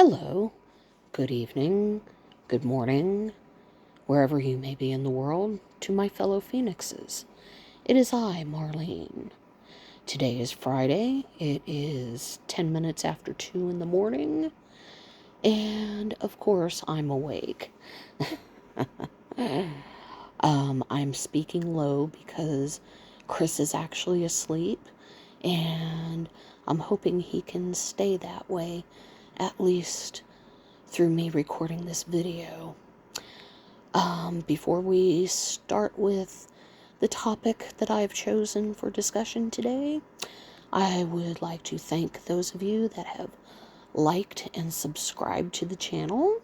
Hello, good evening, good morning, wherever you may be in the world, to my fellow Phoenixes. It is I, Marlene. Today is Friday. It is 10 minutes after 2 in the morning, and of course, I'm awake. I'm speaking low because Chris is actually asleep, and I'm hoping he can stay that way, at least through me recording this video. Before we start with the topic that I've chosen for discussion today, I would like to thank those of you that have liked and subscribed to the channel.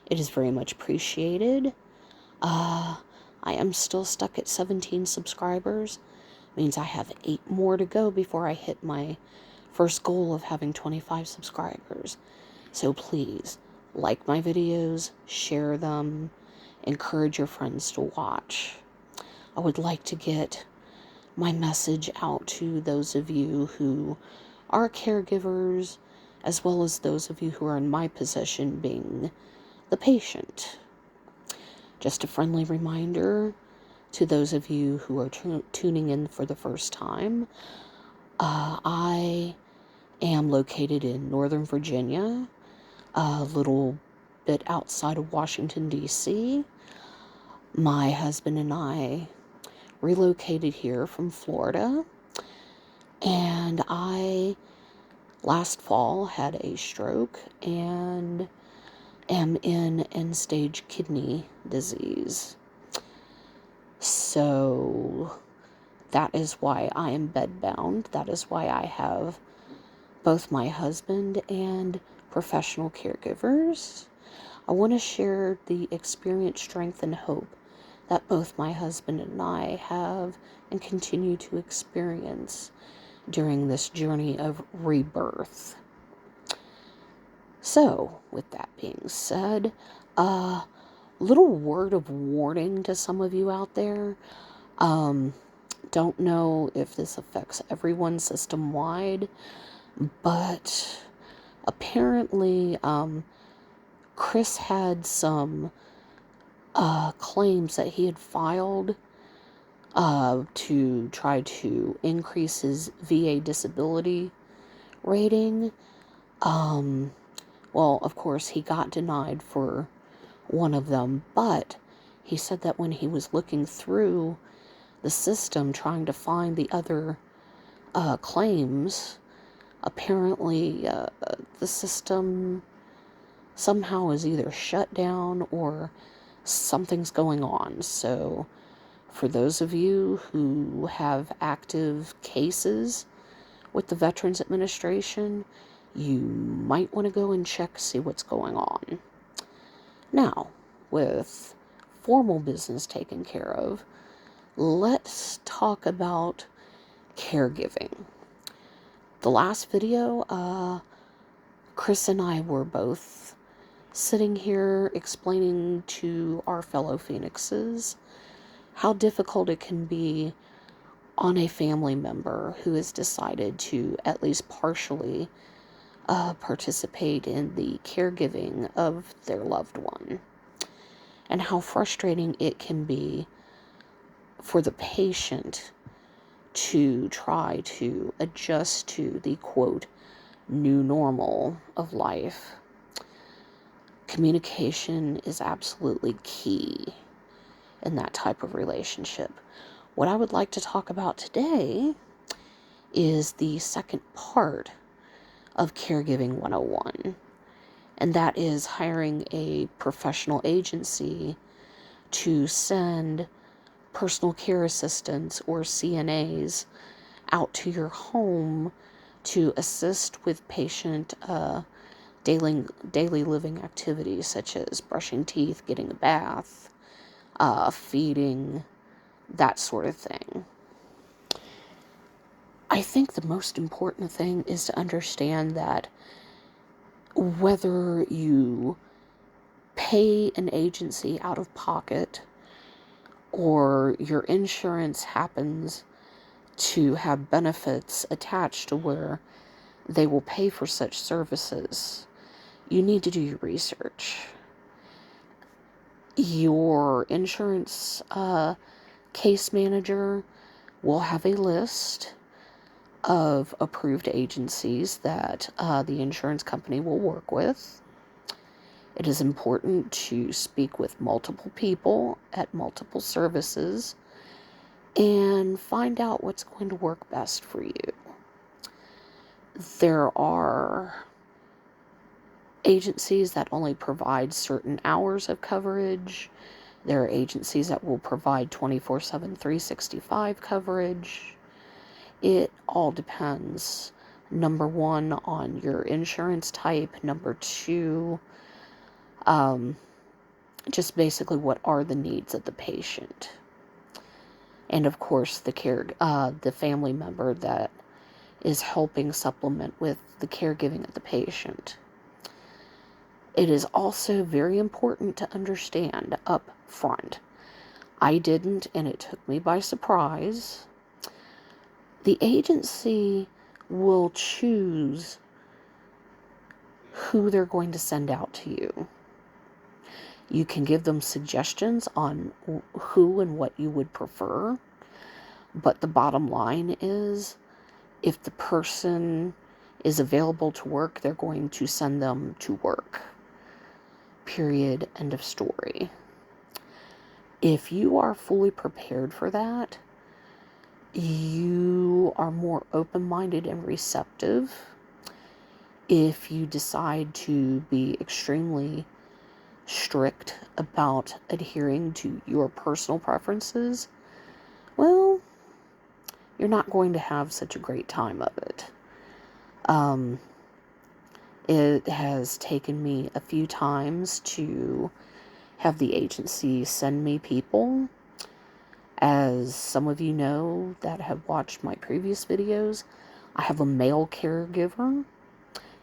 It is very much appreciated. I am still stuck at 17 subscribers. Means I have 8 more to go before I hit my first goal of having 25 subscribers. So please, like my videos, share them, encourage your friends to watch. I would like to get my message out to those of you who are caregivers, as well as those of you who are in my position being the patient. Just a friendly reminder to those of you who are tuning in for the first time. I am located in Northern Virginia, a little bit outside of Washington, D.C. My husband and I relocated here from Florida, and I last fall had a stroke and am in end-stage kidney disease. So that is why I am bedbound. That is why I have both my husband and professional caregivers. I want to share the experience, strength, and hope that both my husband and I have and continue to experience during this journey of rebirth. So, with that being said, a little word of warning to some of you out there. Don't know if this affects everyone system-wide, but apparently, Chris had some claims that he had filed to try to increase his VA disability rating. Well, of course, he got denied for one of them, but he said that when he was looking through the system trying to find the other claims, apparently the system somehow is either shut down or something's going on. So for those of you who have active cases with the Veterans Administration, you might want to go and check, see what's going on. Now, with formal business taken care of, let's talk about caregiving. The last video, Chris and I were both sitting here explaining to our fellow Phoenixes how difficult it can be on a family member who has decided to at least partially participate in the caregiving of their loved one, and how frustrating it can be for the patient to try to adjust to the, quote, new normal of life. Communication is absolutely key in that type of relationship. What I would like to talk about today is the second part of Caregiving 101, and that is hiring a professional agency to send personal care assistants or CNAs out to your home to assist with patient daily living activities such as brushing teeth, getting a bath, feeding, that sort of thing. I think the most important thing is to understand that whether you pay an agency out of pocket or your insurance happens to have benefits attached to where they will pay for such services, you need to do your research. Your insurance case manager will have a list of approved agencies that the insurance company will work with. It is important to speak with multiple people at multiple services and find out what's going to work best for you. There are agencies that only provide certain hours of coverage. There are agencies that will provide 24/7, 365 coverage. It all depends, number one, on your insurance type. Number two, just basically what are the needs of the patient. And of course, the family member that is helping supplement with the caregiving of the patient. It is also very important to understand up front. I didn't, and it took me by surprise. The agency will choose who they're going to send out to you. You can give them suggestions on who and what you would prefer, but the bottom line is, if the person is available to work, they're going to send them to work. Period. End of story. If you are fully prepared for that, you are more open-minded and receptive. If you decide to be extremely strict about adhering to your personal preferences, well, you're not going to have such a great time of it. It has taken me a few times to have the agency send me people. As some of you know that have watched my previous videos, I have a male caregiver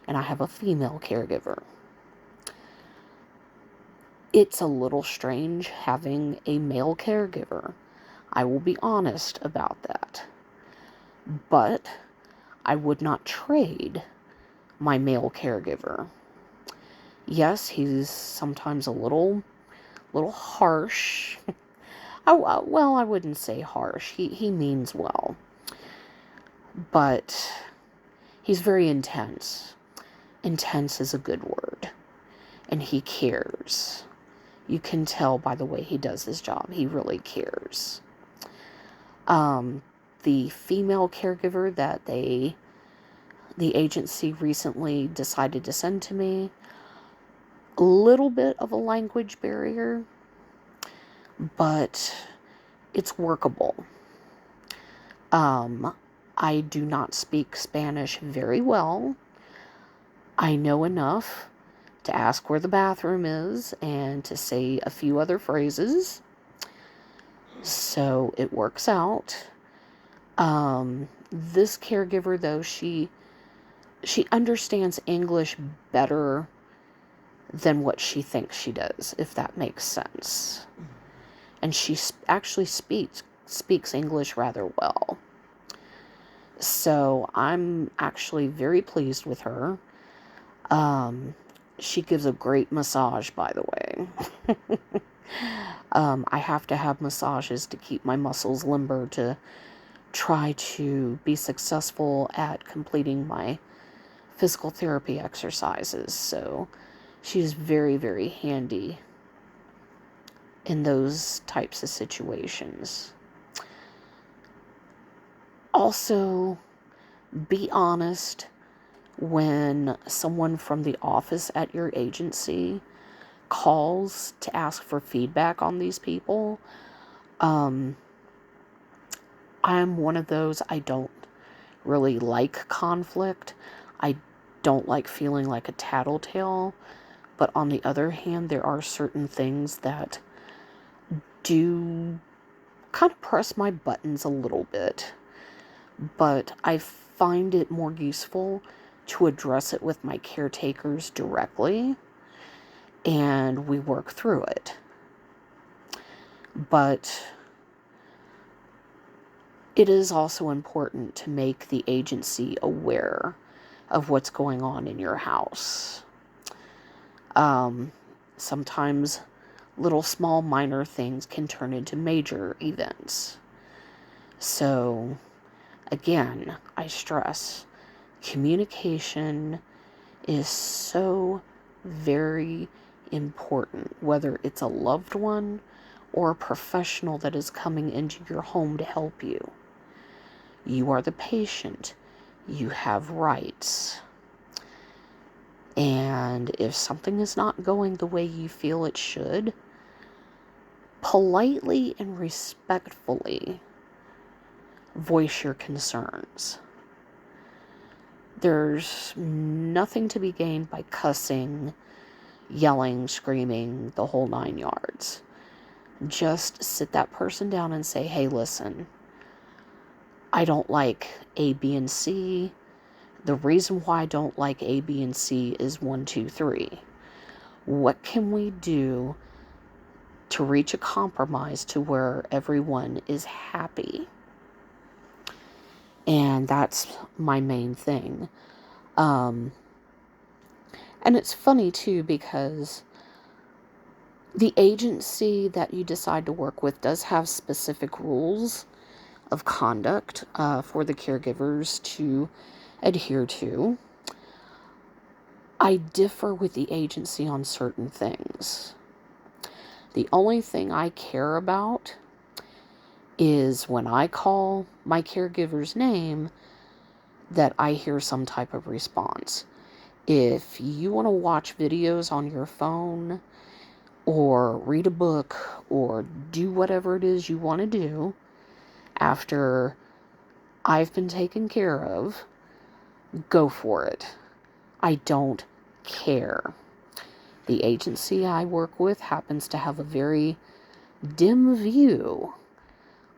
and I have a female caregiver. It's a little strange having a male caregiver. I will be honest about that. But I would not trade my male caregiver. Yes, he's sometimes a little harsh. Well, I wouldn't say harsh. He means well. But he's very intense. Intense is a good word. And he cares. You can tell by the way he does his job. He really cares. The female caregiver that the agency recently decided to send to me, a little bit of a language barrier, but it's workable. I do not speak Spanish very well. I know enough to ask where the bathroom is and to say a few other phrases. So it works out. This caregiver, though, she understands English better than what she thinks she does, if that makes sense. And she actually speaks English rather well. So I'm actually very pleased with her. She gives a great massage, by the way. I have to have massages to keep my muscles limber to try to be successful at completing my physical therapy exercises. So she's very, very handy in those types of situations. Also, be honest when someone from the office at your agency calls to ask for feedback on these people. I'm one of those, I don't really like conflict. I don't like feeling like a tattletale. But on the other hand, there are certain things that do kind of press my buttons a little bit. But I find it more useful to address it with my caretakers directly, and we work through it. But it is also important to make the agency aware of what's going on in your house. Um, Sometimes little small minor things can turn into major events. So, again, I stress communication is so very important, whether it's a loved one or a professional that is coming into your home to help you. You are the patient. You have rights. And if something is not going the way you feel it should, politely and respectfully voice your concerns. There's nothing to be gained by cussing, yelling, screaming, the whole 9 yards. Just sit that person down and say, hey, listen, I don't like A, B, and C. The reason why I don't like A, B, and C is 1, 2, 3. What can we do to reach a compromise to where everyone is happy? And that's my main thing. And it's funny too, because the agency that you decide to work with does have specific rules of conduct for the caregivers to adhere to. I differ with the agency on certain things. The only thing I care about is when I call my caregiver's name, that I hear some type of response. If you want to watch videos on your phone or read a book or do whatever it is you want to do after I've been taken care of, go for it. I don't care. The agency I work with happens to have a very dim view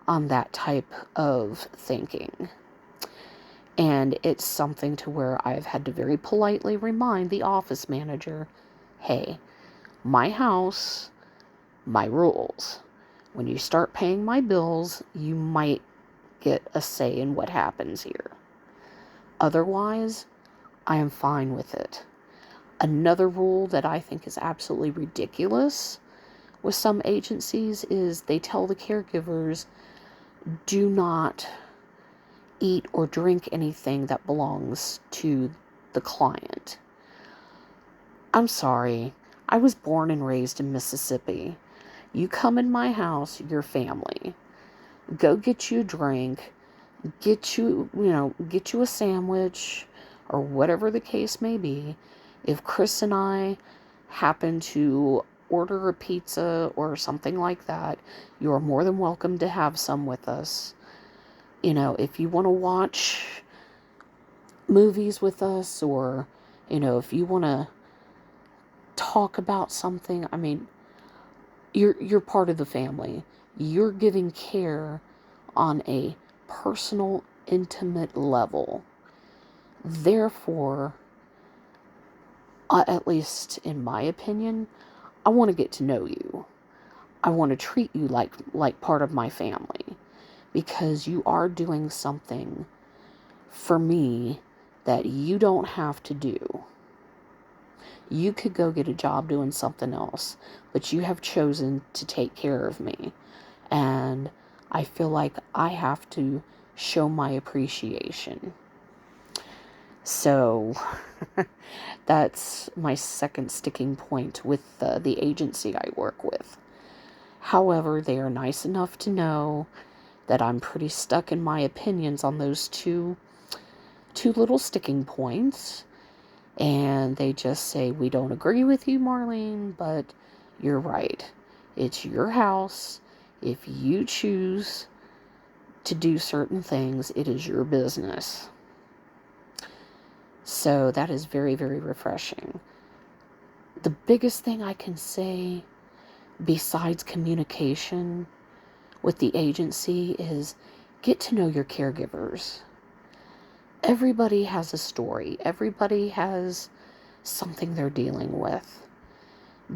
on that type of thinking. And it's something to where I've had to very politely remind the office manager, hey, my house, my rules. When you start paying my bills, you might get a say in what happens here. Otherwise, I am fine with it. Another rule that I think is absolutely ridiculous with some agencies is they tell the caregivers, do not eat or drink anything that belongs to the client. I'm sorry. I was born and raised in Mississippi. You come in my house, your family. Go get you a drink, get you a sandwich, or whatever the case may be. If Chris and I happen to order a pizza or something like that, you are more than welcome to have some with us. If you want to watch movies with us, or, if you want to talk about something, I mean, you're part of the family. You're giving care on a personal, intimate level. Therefore, at least in my opinion, I want to get to know you. I want to treat you like part of my family, because you are doing something for me that you don't have to do. You could go get a job doing something else, but you have chosen to take care of me. And I feel like I have to show my appreciation. So that's my second sticking point with the agency I work with. However, they are nice enough to know that I'm pretty stuck in my opinions on those two little sticking points. And they just say, we don't agree with you, Marlene, but you're right. It's your house. If you choose to do certain things, it is your business. So that is very, very refreshing. The biggest thing I can say besides communication with the agency is get to know your caregivers. Everybody has a story. Everybody has something they're dealing with.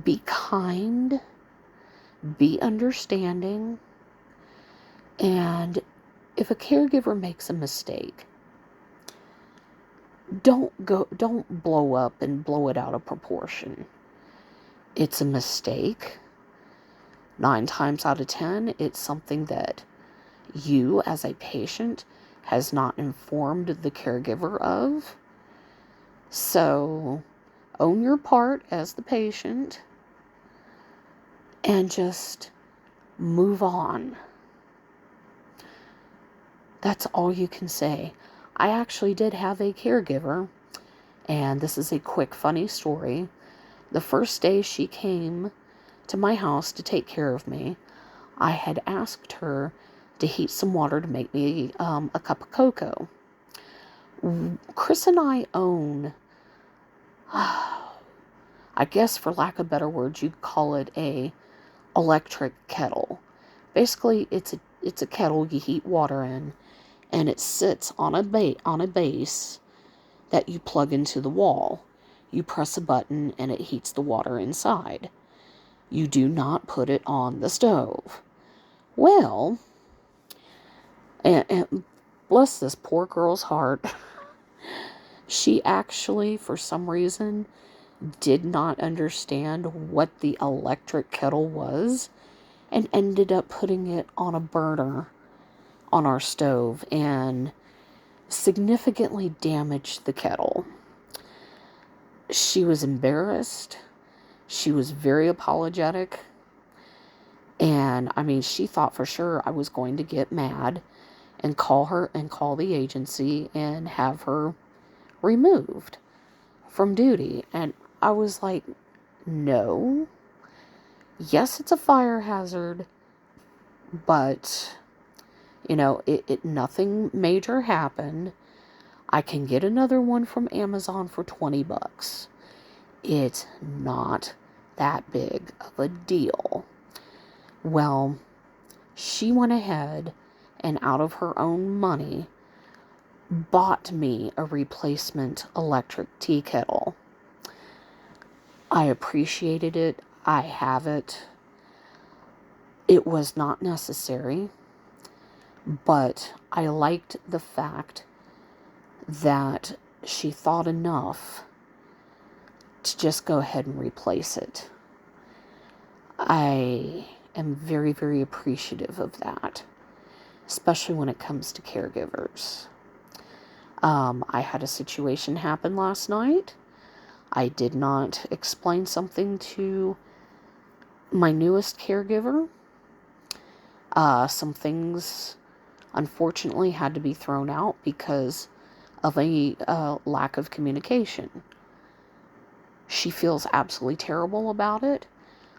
Be kind, be understanding, and if a caregiver makes a mistake, don't blow up and blow it out of proportion. It's a mistake. 9 times out of 10, it's something that you as a patient has not informed the caregiver of. So own your part as the patient and just move on. That's all you can say. I actually did have a caregiver, and this is a quick funny story. The first day she came to my house to take care of me, I had asked her to heat some water to make me a cup of cocoa. Chris and I own, I guess for lack of better words, you'd call it a electric kettle. Basically, it's a kettle you heat water in, and it sits on a base that you plug into the wall. You press a button and it heats the water inside. You do not put it on the stove. Well, and bless this poor girl's heart, she actually, for some reason, did not understand what the electric kettle was and ended up putting it on a burner on our stove and significantly damaged the kettle. She was embarrassed. She was very apologetic. And I mean, she thought for sure I was going to get mad and call the agency and have her removed from duty. And I was like, no. Yes, it's a fire hazard, but nothing major happened. I can get another one from Amazon for $20. It's not that big of a deal. Well, she went ahead and out of her own money bought me a replacement electric tea kettle. I appreciated it. I have it. It was not necessary, but I liked the fact that she thought enough to just go ahead and replace it. I am very, very appreciative of that, especially when it comes to caregivers. I had a situation happen last night. I did not explain something to my newest caregiver. Some things, unfortunately, had to be thrown out because of a lack of communication. She feels absolutely terrible about it.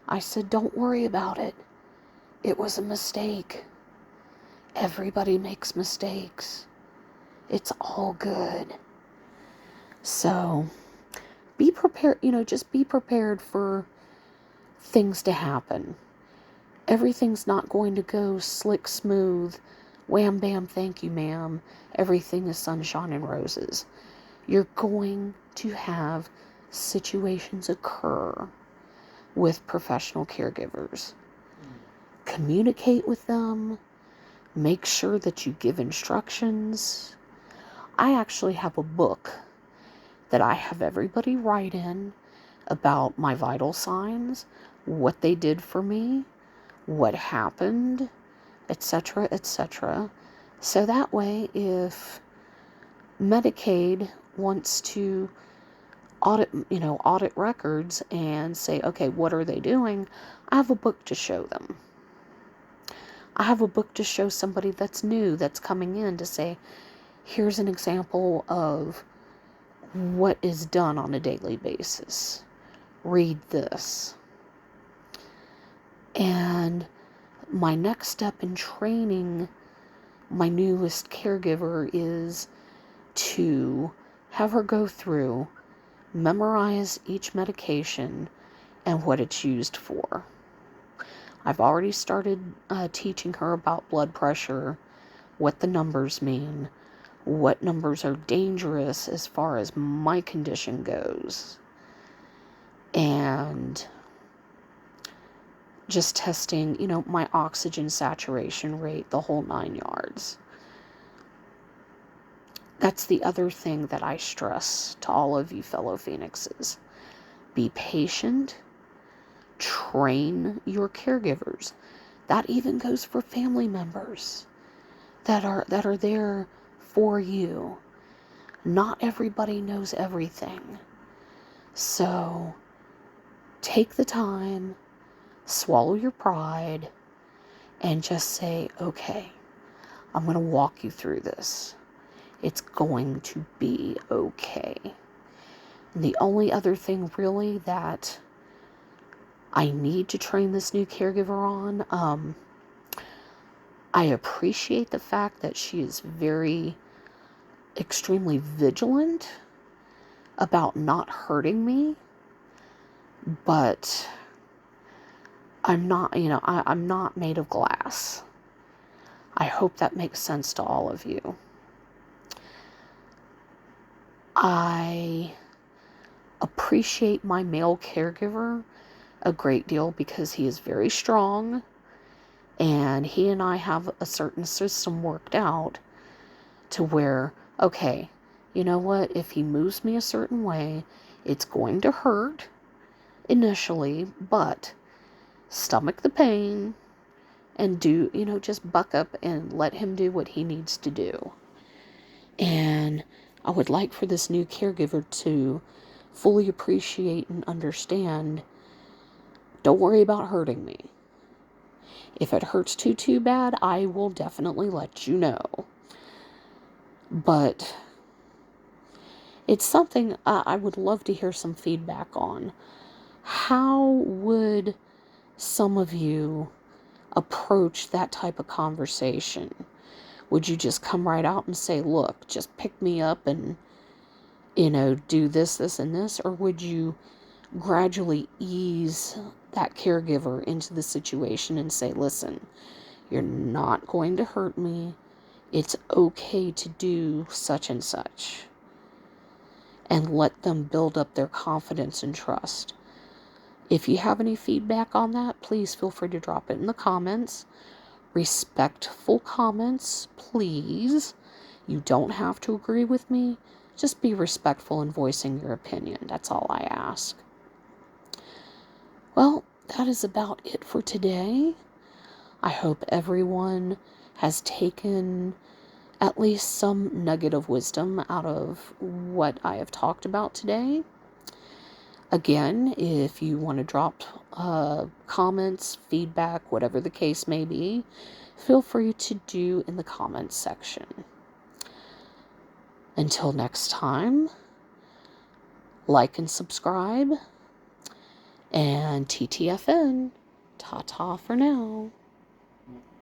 I said, don't worry about it. It was a mistake. Everybody makes mistakes. It's all good. So, be prepared, just be prepared for things to happen. Everything's not going to go slick smooth, wham bam, thank you ma'am, everything is sunshine and roses. You're going to have situations occur with professional caregivers. Communicate with them. Make sure that you give instructions. I actually have a book that I have everybody write in about my vital signs, what they did for me, what happened, etc., etc. So that way, if Medicaid wants to audit records and say, okay, what are they doing? I have a book to show them. I have a book to show somebody that's new, that's coming in, to say, here's an example of what is done on a daily basis. Read this. And my next step in training my newest caregiver is to have her go through, memorize each medication and what it's used for. I've already started teaching her about blood pressure, what the numbers mean, what numbers are dangerous as far as my condition goes, and just testing, my oxygen saturation rate, the whole 9 yards. That's the other thing that I stress to all of you fellow Phoenixes. Be patient. Train your caregivers. That even goes for family members that are there for you. Not everybody knows everything. So take the time, swallow your pride, and just say, okay, I'm going to walk you through this. It's going to be okay. And the only other thing really that I need to train this new caregiver on, I appreciate the fact that she is very extremely vigilant about not hurting me, but I'm not, I'm not made of glass. I hope that makes sense to all of you. I appreciate my male caregiver a great deal because he is very strong, and he and I have a certain system worked out to where, okay, you know what, if he moves me a certain way, it's going to hurt initially, but stomach the pain and do, just buck up and let him do what he needs to do. And I would like for this new caregiver to fully appreciate and understand, don't worry about hurting me. If it hurts too bad, I will definitely let you know. But it's something I would love to hear some feedback on. How would some of you approach that type of conversation? Would you just come right out and say, look, just pick me up and, do this, and this? Or would you gradually ease that caregiver into the situation and say, listen, you're not going to hurt me. It's okay to do such and such. And let them build up their confidence and trust. If you have any feedback on that, please feel free to drop it in the comments. Respectful comments, please. You don't have to agree with me. Just be respectful in voicing your opinion. That's all I ask. Well, that is about it for today. I hope everyone has taken at least some nugget of wisdom out of what I have talked about today. Again, if you want to drop comments, feedback, whatever the case may be, feel free to do in the comments section. Until next time, like and subscribe, and TTFN, ta-ta for now.